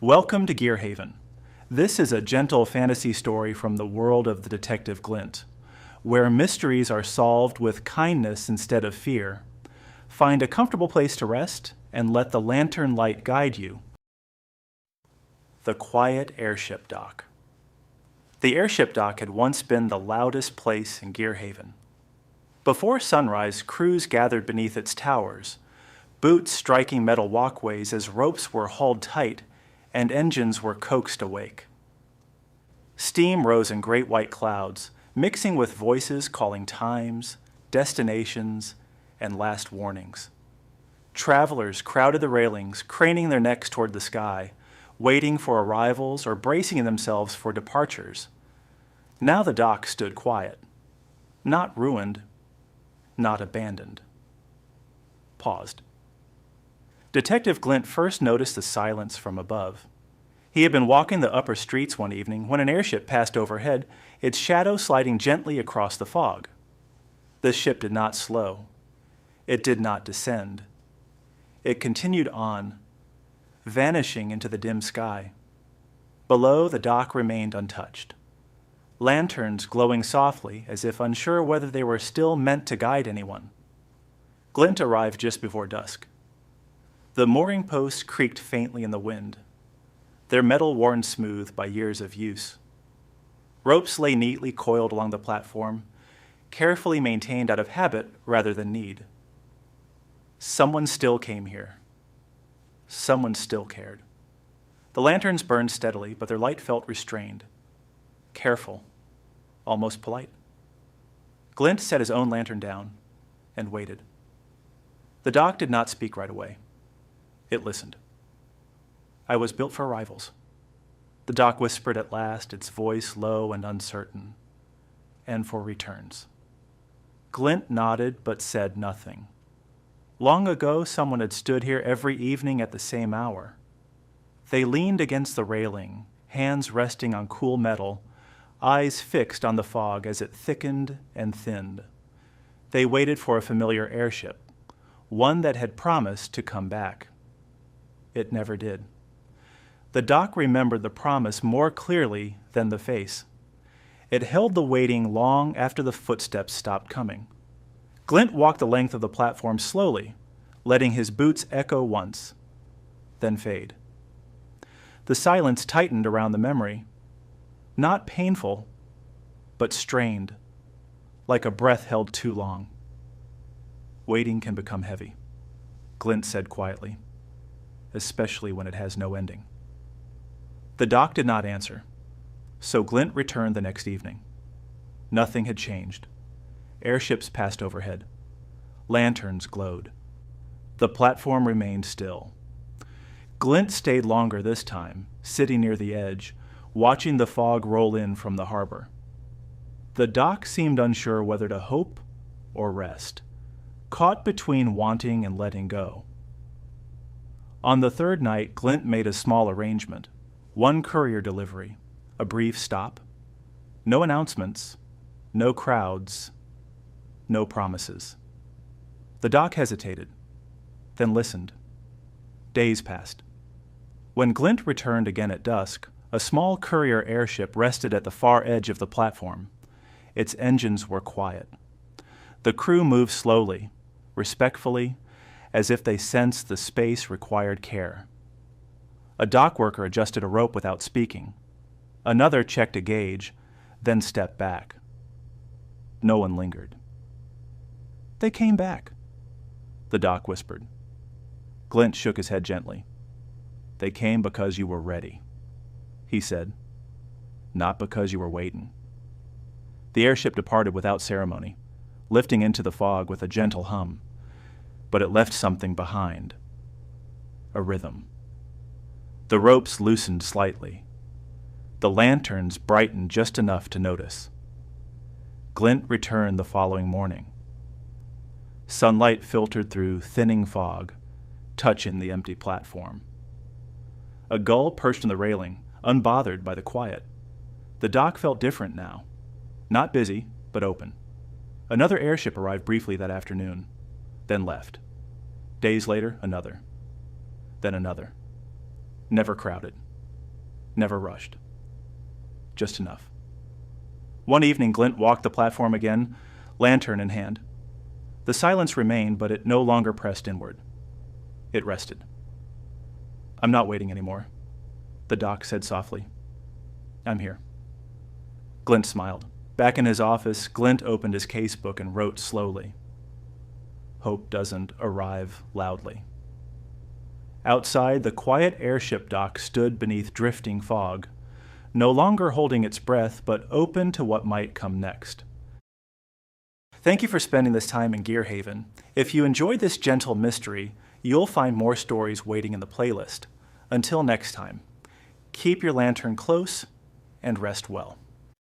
Welcome to Gearhaven. This is a gentle fantasy story from the world of the Detective Glint, where mysteries are solved with kindness instead of fear. Find a comfortable place to rest and let the lantern light guide you. The Quiet Airship Dock. The airship dock had once been the loudest place in Gearhaven. Before sunrise, crews gathered beneath its towers, boots striking metal walkways as ropes were hauled tight and engines were coaxed awake. Steam rose in great white clouds, mixing with voices calling times, destinations, and last warnings. Travelers crowded the railings, craning their necks toward the sky, waiting for arrivals or bracing themselves for departures. Now the dock stood quiet, not ruined, not abandoned. Paused. Detective Glint first noticed the silence from above. He had been walking the upper streets one evening when an airship passed overhead, its shadow sliding gently across the fog. The ship did not slow. It did not descend. It continued on, vanishing into the dim sky. Below, the dock remained untouched. Lanterns glowing softly as if unsure whether they were still meant to guide anyone. Glint arrived just before dusk. The mooring posts creaked faintly in the wind, their metal worn smooth by years of use. Ropes lay neatly coiled along the platform, carefully maintained out of habit rather than need. Someone still came here. Someone still cared. The lanterns burned steadily, but their light felt restrained, careful, almost polite. Glint set his own lantern down and waited. The dock did not speak right away. It listened. "I was built for arrivals," the dock whispered at last, its voice low and uncertain, "and for returns." Glint nodded but said nothing. Long ago, someone had stood here every evening at the same hour. They leaned against the railing, hands resting on cool metal, eyes fixed on the fog as it thickened and thinned. They waited for a familiar airship, one that had promised to come back. It never did. The dock remembered the promise more clearly than the face. It held the waiting long after the footsteps stopped coming. Glint walked the length of the platform slowly, letting his boots echo once, then fade. The silence tightened around the memory, not painful, but strained, like a breath held too long. "Waiting can become heavy," Glint said quietly, "especially when it has no ending." The dock did not answer, so Glint returned the next evening. Nothing had changed. Airships passed overhead. Lanterns glowed. The platform remained still. Glint stayed longer this time, sitting near the edge, watching the fog roll in from the harbor. The dock seemed unsure whether to hope or rest, caught between wanting and letting go. On the third night, Glint made a small arrangement. One courier delivery, a brief stop. No announcements, no crowds, no promises. The dock hesitated, then listened. Days passed. When Glint returned again at dusk, a small courier airship rested at the far edge of the platform. Its engines were quiet. The crew moved slowly, respectfully, as if they sensed the space required care. A dock worker adjusted a rope without speaking. Another checked a gauge, then stepped back. No one lingered. "They came back," the dock whispered. Glint shook his head gently. "They came because you were ready," he said, "not because you were waiting." The airship departed without ceremony, lifting into the fog with a gentle hum. But it left something behind. A rhythm. The ropes loosened slightly. The lanterns brightened just enough to notice. Glint returned the following morning. Sunlight filtered through thinning fog, touching the empty platform. A gull perched on the railing, unbothered by the quiet. The dock felt different now. Not busy, but open. Another airship arrived briefly that afternoon, then left. Days later, another. Then another. Never crowded. never rushed. Just enough. One evening, Glint walked the platform again, lantern in hand. The silence remained, but it no longer pressed inward. It rested. "I'm not waiting anymore," the doc said softly. "I'm here." Glint smiled. Back in his office, Glint opened his casebook and wrote slowly. "Hope doesn't arrive loudly." Outside, the Quiet Airship Dock stood beneath drifting fog, no longer holding its breath, but open to what might come next. Thank you for spending this time in Gearhaven. If you enjoyed this gentle mystery, you'll find more stories waiting in the playlist. Until next time, keep your lantern close and rest well.